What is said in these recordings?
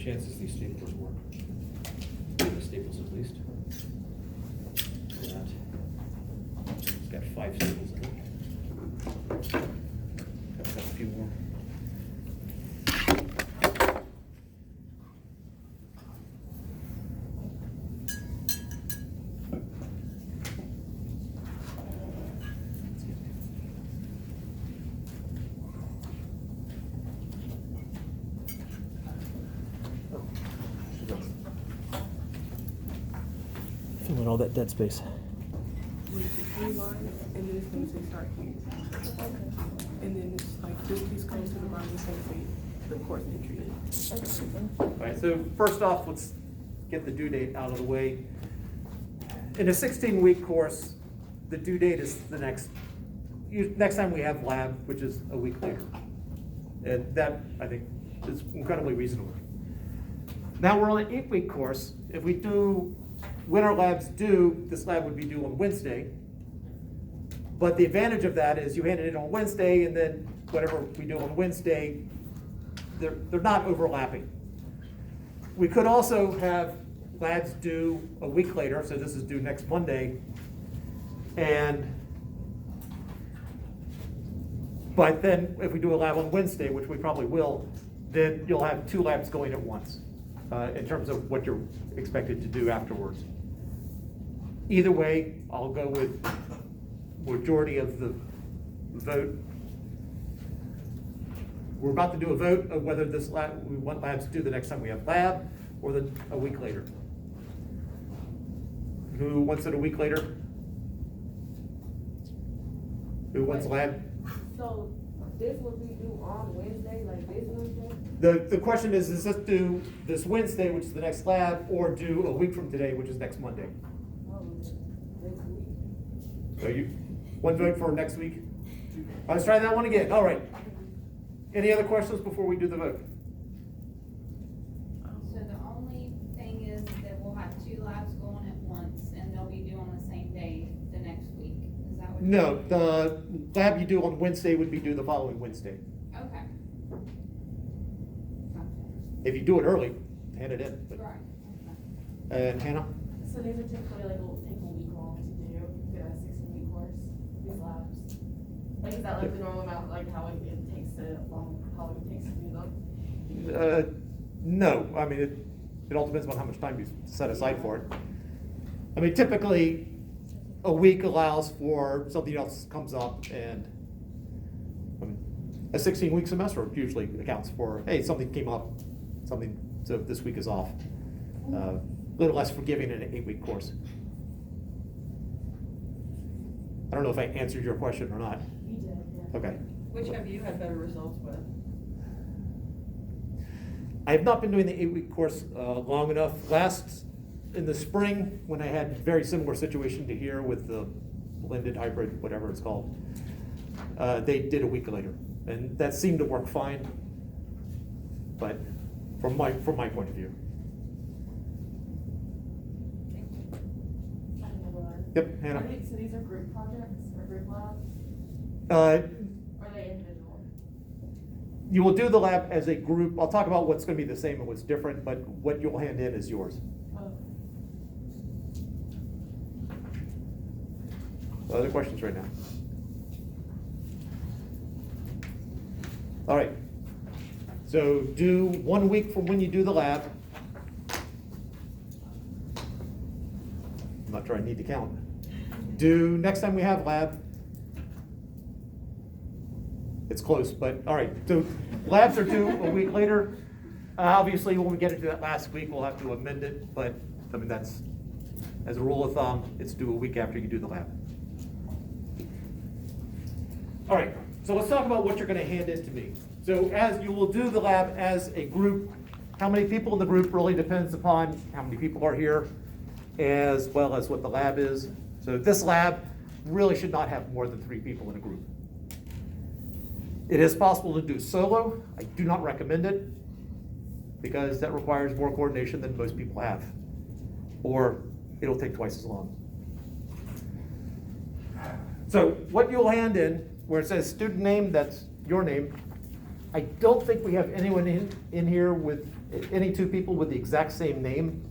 chances these staplers work? The staples at least. That. It's got 5 staples in it. Got a few more. Filling all that dead space. With the 3 lines, and then it's going to say start here. And then it's like this piece goes to the bottom, it's going to say the course entry. All right, so first off, let's get the due date out of the way. In a 16-week course, the due date is the next time we have lab, which is a week later. And that, I think, is incredibly reasonable. Now we're on an 8-week course. If we do, when our lab's due, this lab would be due on Wednesday. But the advantage of that is you hand it in on Wednesday, and then whatever we do on Wednesday, they're not overlapping. We could also have labs due a week later, so this is due next Monday. But then if we do a lab on Wednesday, which we probably will, then you'll have 2 labs going at once in terms of what you're expected to do afterwards. Either way, I'll go with majority of the vote. We're about to do a vote of whether this lab, we want labs to do the next time we have lab or a week later. Who wants it a week later? Who wants lab? So this will be due on Wednesday, like this Wednesday? The question is this due this Wednesday, which is the next lab, or due a week from today, which is next Monday? Oh, next week. So you, one vote for next week? Let's try that one again. All right. Any other questions before we do the vote? So the only thing is that we'll have 2 labs going at once, and they'll be due on the same day the next week. Is that what? No, the lab you do on Wednesday would be due the following Wednesday. Okay. If you do it early, hand it in. But- Right. Okay. And Hannah? So these are typically like will take a week long to do, get a 16-week course, these labs. Like, is that like the normal amount, like how it takes to, how long it takes to do them? No, I mean, it all depends on how much time you set aside for it. I mean, typically, a week allows for something else comes up, and a 16-week semester usually accounts for, hey, something came up, so this week is off. A little less forgiving in an 8-week course. I don't know if I answered your question or not. You did, yeah. Okay. Which have you had better results with? I have not been doing the 8-week course long enough. In the spring, when I had a very similar situation to here with the blended hybrid, whatever it's called, they did a week later, and that seemed to work fine. But from my point of view. I have another one. Yep, Hannah. So these are group projects or group labs, Uh, or are they individual? You will do the lab as a group. I'll talk about what's going to be the same and what's different, but what you'll hand in is yours. Oh, Other questions right now? All right. So do 1 week from when you do the lab. I'm not sure I need to count. Do next time we have lab. It's close, but all right. So labs are due a week later. Obviously, when we get into that last week, we'll have to amend it, but I mean, that's, as a rule of thumb, it's due a week after you do the lab. All right, so let's talk about what you're gonna hand in to me. So as you will do the lab as a group, how many people in the group really depends upon how many people are here, as well as what the lab is. So this lab really should not have more than 3 people in a group. It is possible to do solo. I do not recommend it because that requires more coordination than most people have, or it'll take twice as long. So what you'll hand in, where it says student name, that's your name. I don't think we have anyone in here with, any two people with the exact same name.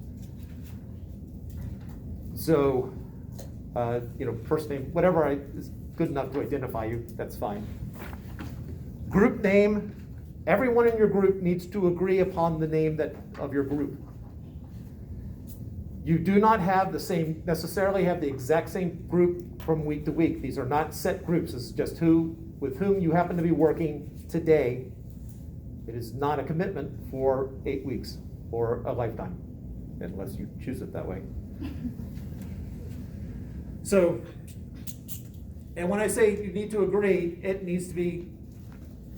So, first name, whatever is good enough to identify you, that's fine. Group name, everyone in your group needs to agree upon the name of your group. You do not necessarily have the exact same group from week to week. These are not set groups. This is just with whom you happen to be working today. It is not a commitment for 8 weeks or a lifetime, unless you choose it that way. So, and when I say you need to agree, it needs to be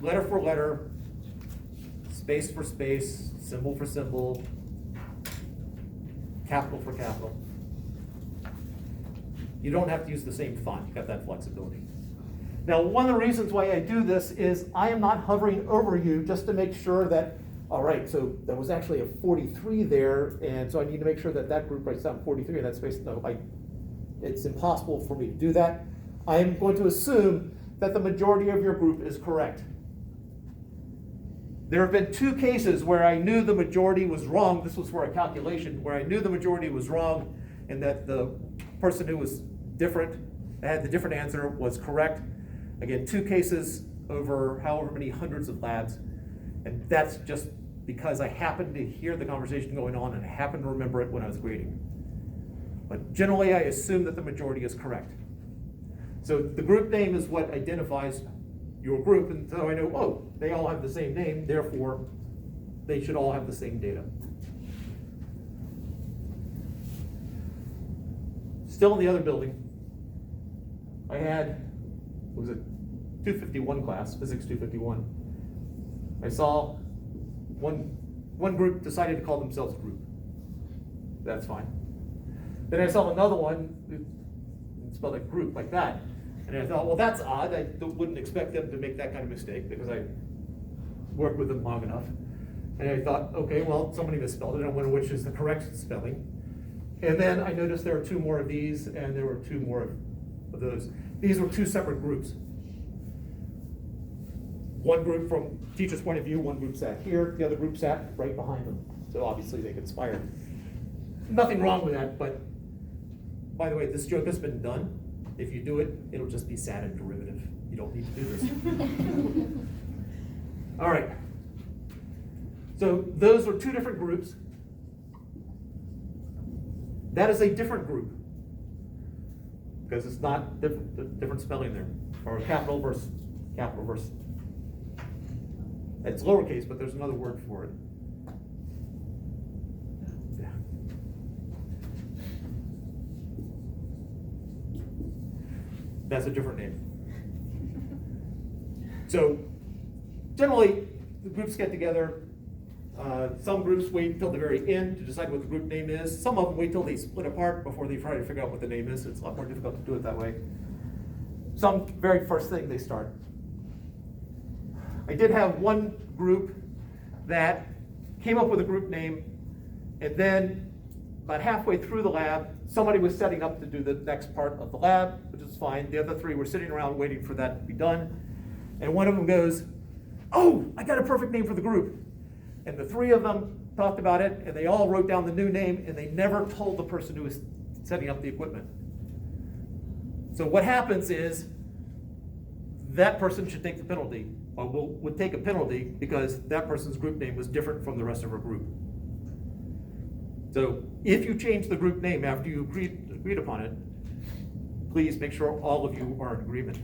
letter for letter, space for space, symbol for symbol, capital for capital. You don't have to use the same font, you got that flexibility. Now, one of the reasons why I do this is I am not hovering over you just to make sure that, all right, so there was actually a 43 there, and so I need to make sure that that group writes down 43 in that space. No, it's impossible for me to do that. I am going to assume that the majority of your group is correct. There have been 2 cases where I knew the majority was wrong. This was for a calculation where I knew the majority was wrong and that the person who was different, that had the different answer, was correct. Again, 2 cases over however many hundreds of labs. And that's just because I happened to hear the conversation going on and I happened to remember it when I was grading. But generally, I assume that the majority is correct. So the group name is what identifies your group, and so I know, oh, they all have the same name, therefore they should all have the same data. Still in the other building, I had, what was it, 251 class, Physics 251. I saw one group decided to call themselves group. That's fine. Then I saw another one, it spelled like group, like that. And I thought, well, that's odd. I wouldn't expect them to make that kind of mistake because I worked with them long enough. And I thought, okay, well, somebody misspelled it. I wonder which is the correct spelling. And then I noticed there were 2 more of these, and there were 2 more of those. These were 2 separate groups. One group from teacher's point of view, one group sat here, the other group sat right behind them. So obviously they conspired. Nothing wrong with that, but by the way, this joke has been done. If you do it, it'll just be sad and derivative. You don't need to do this. All right. So those are 2 different groups. That is a different group because it's not different spelling there, or capital versus capital versus. It's lowercase, but there's another word for it. Yeah. That's a different name. So generally, the groups get together. Some groups wait until the very end to decide what the group name is. Some of them wait till they split apart before they try to figure out what the name is. It's a lot more difficult to do it that way. Some very first thing they start. I did have one group that came up with a group name, and then about halfway through the lab, somebody was setting up to do the next part of the lab, which is fine. The other 3 were sitting around waiting for that to be done. And one of them goes, oh, I got a perfect name for the group. And the 3 of them talked about it, and they all wrote down the new name, and they never told the person who was setting up the equipment. So what happens is that person should take the penalty, or would take a penalty because that person's group name was different from the rest of her group. So if you change the group name after you agreed upon it, please make sure all of you are in agreement.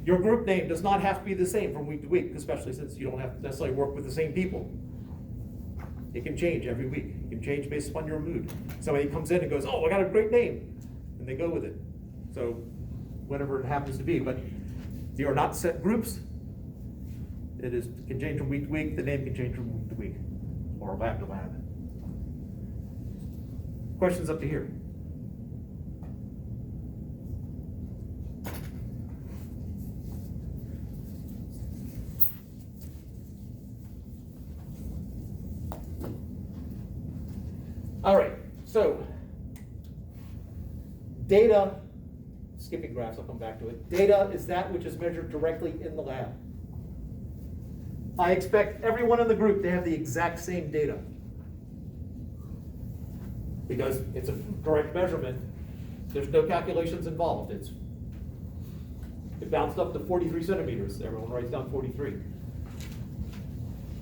Your group name does not have to be the same from week to week, especially since you don't have to necessarily work with the same people. It can change every week. It can change based upon your mood. Somebody comes in and goes, oh, I got a great name, and they go with it. So whatever it happens to be, but if you are not set groups, it can change from week to week. The name can change from week to week, or lab to lab. Questions up to here? All right, so data skipping graphs, I'll come back to it. Data is that which is measured directly in the lab. I expect everyone in the group to have the exact same data. Because it's a correct measurement, there's no calculations involved. It bounced up to 43 centimeters. Everyone writes down 43.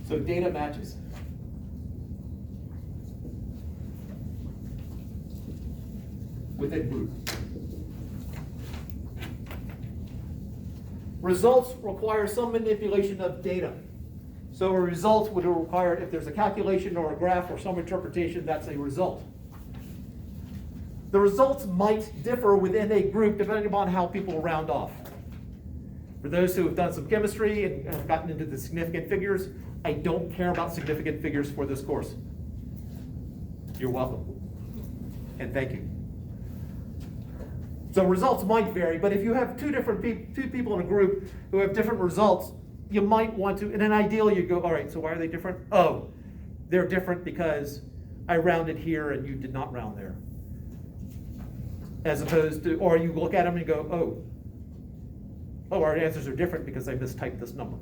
So data matches. Within group. Results require some manipulation of data. So a result would require, if there's a calculation or a graph or some interpretation, that's a result. The results might differ within a group depending upon how people round off. For those who have done some chemistry and have gotten into the significant figures, I don't care about significant figures for this course. You're welcome. And thank you. So results might vary, but if you have two people in a group who have different results, you might want to, in an ideal, you go, all right, so why are they different? Oh, they're different because I rounded here and you did not round there. As opposed to, or you look at them and go, oh, our answers are different because I mistyped this number.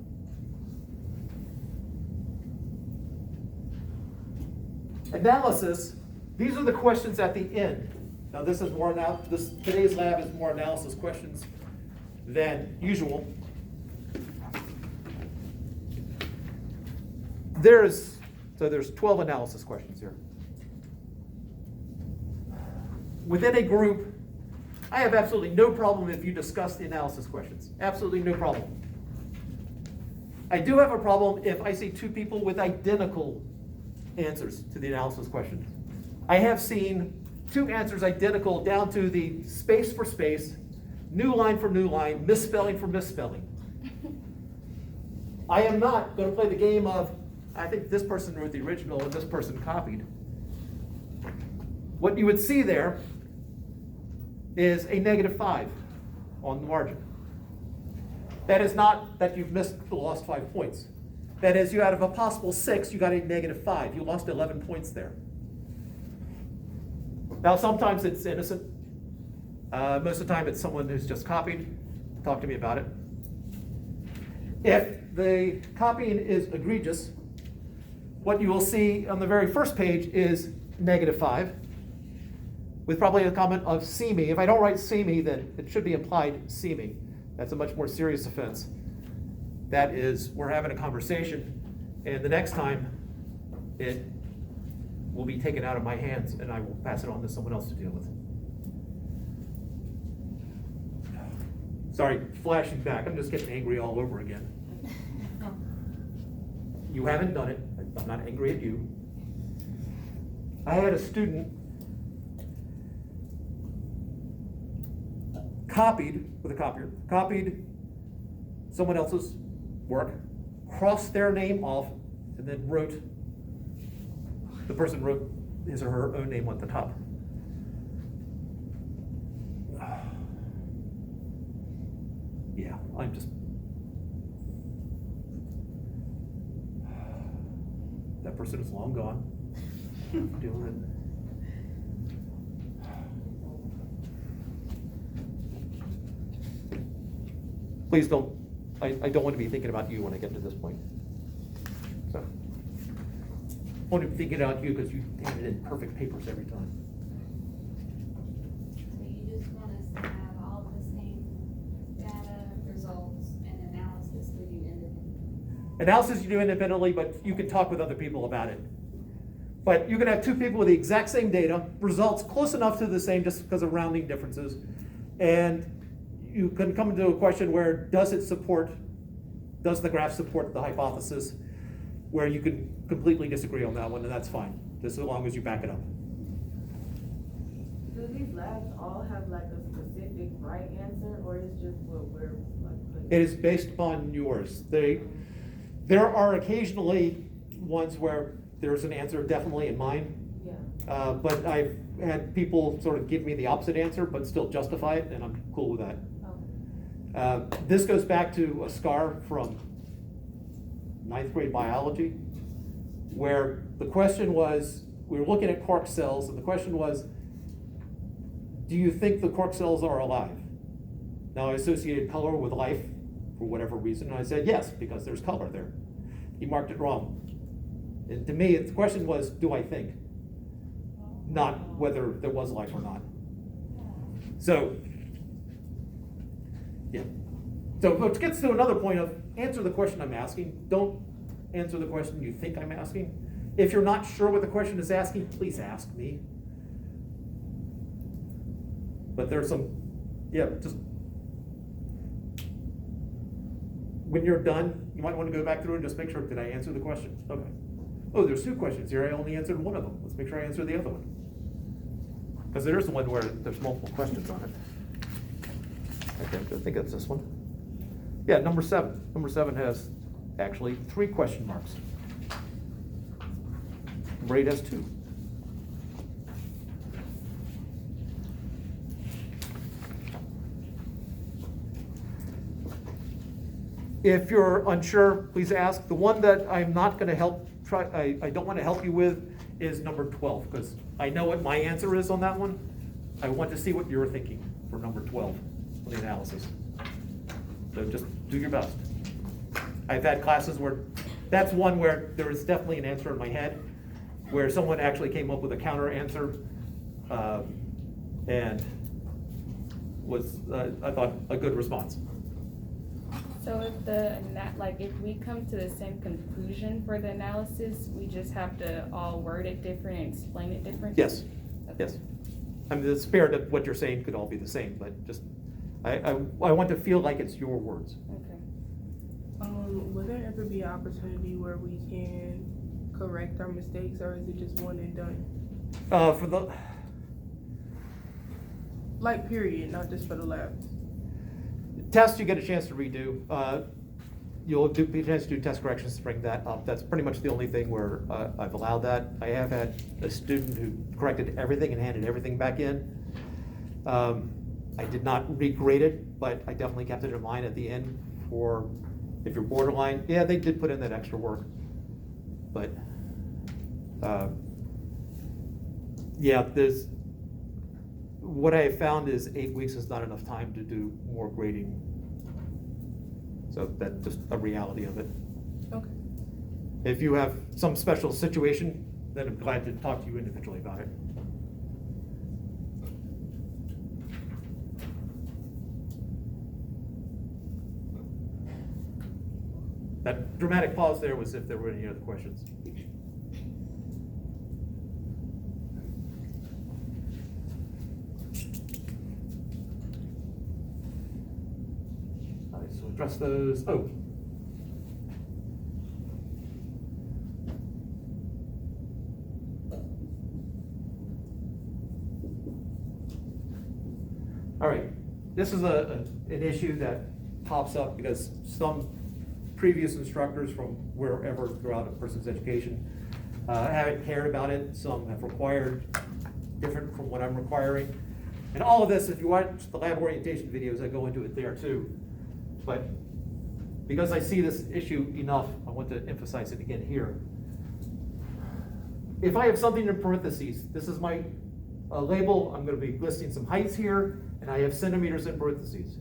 Analysis, these are the questions at the end. Now this is more today's lab is more analysis questions than usual. There's 12 analysis questions here. Within a group, I have absolutely no problem if you discuss the analysis questions. Absolutely no problem. I do have a problem if I see two people with identical answers to the analysis question. I have seen two answers identical down to the space for space, new line for new line, misspelling for misspelling. I am not going to play the game of, I think this person wrote the original and this person copied. What you would see there is a -5 on the margin. That is not that you've lost 5 points. That is, you out of a possible 6, you got a -5. You lost 11 points there. Now, sometimes it's innocent. Most of the time, it's someone who's just copied. Talk to me about it. If the copying is egregious, what you will see on the very first page is -5, with probably a comment of "see me." If I don't write "see me," then it should be implied "see me." That's a much more serious offense. That is, we're having a conversation, and the next time it will be taken out of my hands, and I will pass it on to someone else to deal with. Sorry, flashing back. I'm just getting angry all over again. You haven't done it. I'm not angry at you. I had a student copied with a copier, copied someone else's work, crossed their name off, and then the person wrote his or her own name at the top. Yeah, I'm just. That person is long gone. Doing it. Please don't, I don't want to be thinking about you when I get to this point. So, I want to be thinking about you because you handed in perfect papers every time. So you just want us to have all the same data, results, and analysis we do independently? Analysis you do independently, but you can talk with other people about it. But you can have two people with the exact same data, results close enough to the same just because of rounding differences, and you can come into a question where does the graph support the hypothesis, where you can completely disagree on that one, and that's fine, just so long as you back it up. Do these labs all have like a specific right answer, or is just what we're like putting? It is based upon yours. There are occasionally ones where there's an answer definitely in mine, Yeah. but I've had people sort of give me the opposite answer but still justify it, and I'm cool with that. This goes back to a scar from 9th grade biology, where the question was, we were looking at cork cells, and the question was, do you think the cork cells are alive? Now, I associated color with life for whatever reason, and I said yes, because there's color there. He marked it wrong. And to me, the question was, do I think? Not whether there was life or not. So, yeah. So, which gets to another point of answer the question I'm asking. Don't answer the question you think I'm asking. If you're not sure what the question is asking, please ask me. But there's some, yeah, just when you're done, you might want to go back through and just make sure, did I answer the question? Okay. Oh, there's 2 questions here. I only answered one of them. Let's make sure I answer the other one. Because there's the one where there's multiple questions on it. I think that's this one. Yeah, number 7. Number 7 has actually 3 question marks. Number 8 has 2. If you're unsure, please ask. The one that I'm not going to help, I don't want to help you with is number 12, because I know what my answer is on that one. I want to see what you're thinking for number 12 for the analysis. So just do your best. I've had classes where that's one where there is definitely an answer in my head, where someone actually came up with a counter answer and was, I thought, a good response. So if we come to the same conclusion for the analysis, we just have to all word it different and explain it different? Yes, Okay. yes. I mean, the spirit of what you're saying could all be the same, but just, I want to feel like it's your words. Okay. Will there ever be an opportunity where we can correct our mistakes, or is it just one and done? For the, Like, period, not just for the labs. test, you get a chance to redo. You'll be a chance to do test corrections to bring that up. That's pretty much the only thing where I've allowed that. I have had a student who corrected everything and handed everything back in. I did not regrade it, but I definitely kept it in mind at the end for if you're borderline. Yeah, they did put in that extra work. But yeah, what I have found is 8 weeks is not enough time to do more grading. So that's just a reality of it. Okay. If you have some special situation, then I'm glad to talk to you individually about it. That dramatic pause there was if there were any other questions. All right, so address those. Oh. All right, this is an issue that pops up because some previous instructors from wherever throughout a person's education haven't cared about it. Some have required different from what I'm requiring. And all of this, if you watch the lab orientation videos, I go into it there too. But because I see this issue enough, I want to emphasize it again here. If I have something in parentheses, this is my label, I'm going to be listing some heights here, and I have centimeters in parentheses.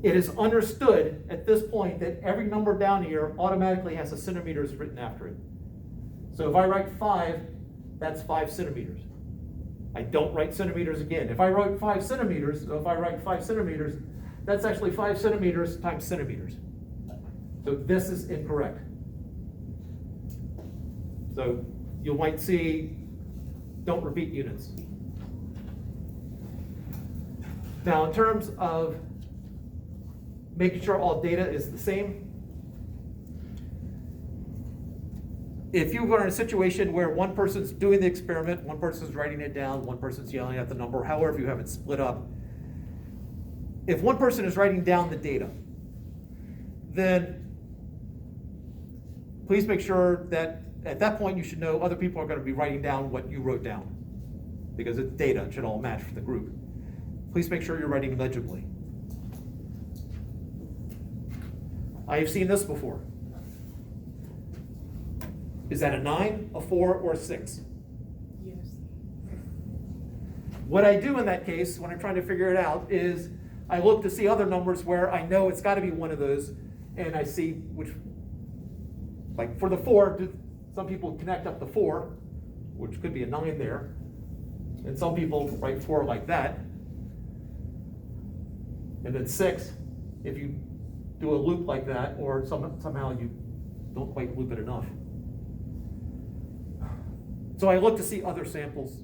It is understood at this point that every number down here automatically has a centimeters written after it. So if I write 5, that's 5 centimeters. I don't write centimeters again. If I write 5 centimeters, that's actually 5 centimeters times centimeters. So this is incorrect. So you might see, don't repeat units. Now in terms of making sure all data is the same, if you are in a situation where one person's doing the experiment, one person's writing it down, one person's yelling at the number, however you have it split up, if one person is writing down the data, then please make sure that at that point you should know other people are going to be writing down what you wrote down, because it's data, it should all match for the group. Please make sure you're writing legibly. I have seen this before. Is that a 9, a 4, or a 6? Yes. What I do in that case, when I'm trying to figure it out, is I look to see other numbers where I know it's gotta be one of those, and I see which, like for the 4, some people connect up the 4, which could be a 9 there, and some people write 4 like that. And then 6, if you do a loop like that, or somehow you don't quite loop it enough. So I look to see other samples.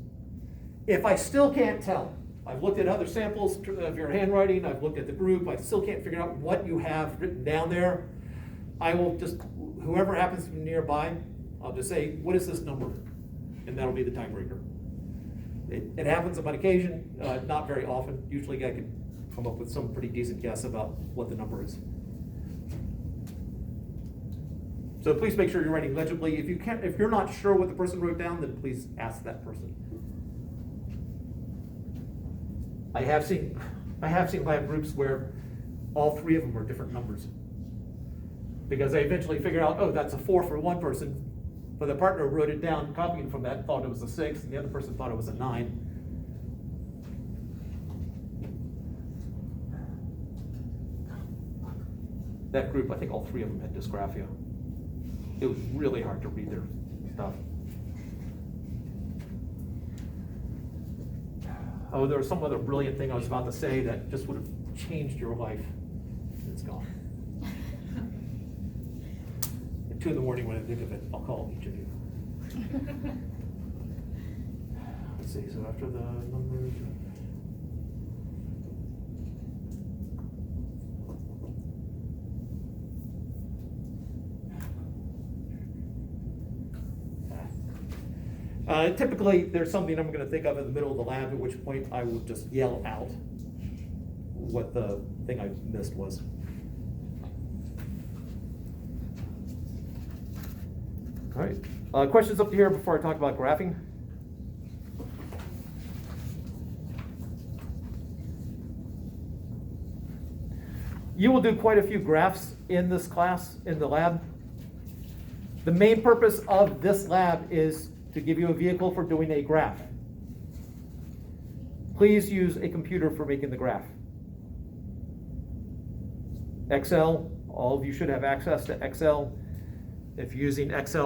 If I still can't tell, I've looked at other samples of your handwriting, I've looked at the group, I still can't figure out what you have written down there, I will just, whoever happens to be nearby, I'll just say, what is this number? And that'll be the tiebreaker. It happens on occasion, not very often. Usually I can come up with some pretty decent guess about what the number is. So please make sure you're writing legibly. If you're not sure what the person wrote down, then please ask that person. I have seen lab groups where all 3 of them are different numbers. Because they eventually figure out, oh, that's a 4 for one person, but the partner wrote it down, copying from that, thought it was a 6, and the other person thought it was a 9. That group, I think all 3 of them had dysgraphia. It was really hard to read their stuff. Oh, there was some other brilliant thing I was about to say that just would have changed your life. It's gone. At 2 in the morning when I think of it, I'll call each of you. Let's see, so after the numbers. Typically, there's something I'm going to think of in the middle of the lab, at which point I will just yell out what the thing I missed was. All right, questions up to here before I talk about graphing? You will do quite a few graphs in this class, in the lab. The main purpose of this lab is to give you a vehicle for doing a graph. Please use a computer for making the graph. Excel, all of you should have access to Excel. If you're using Excel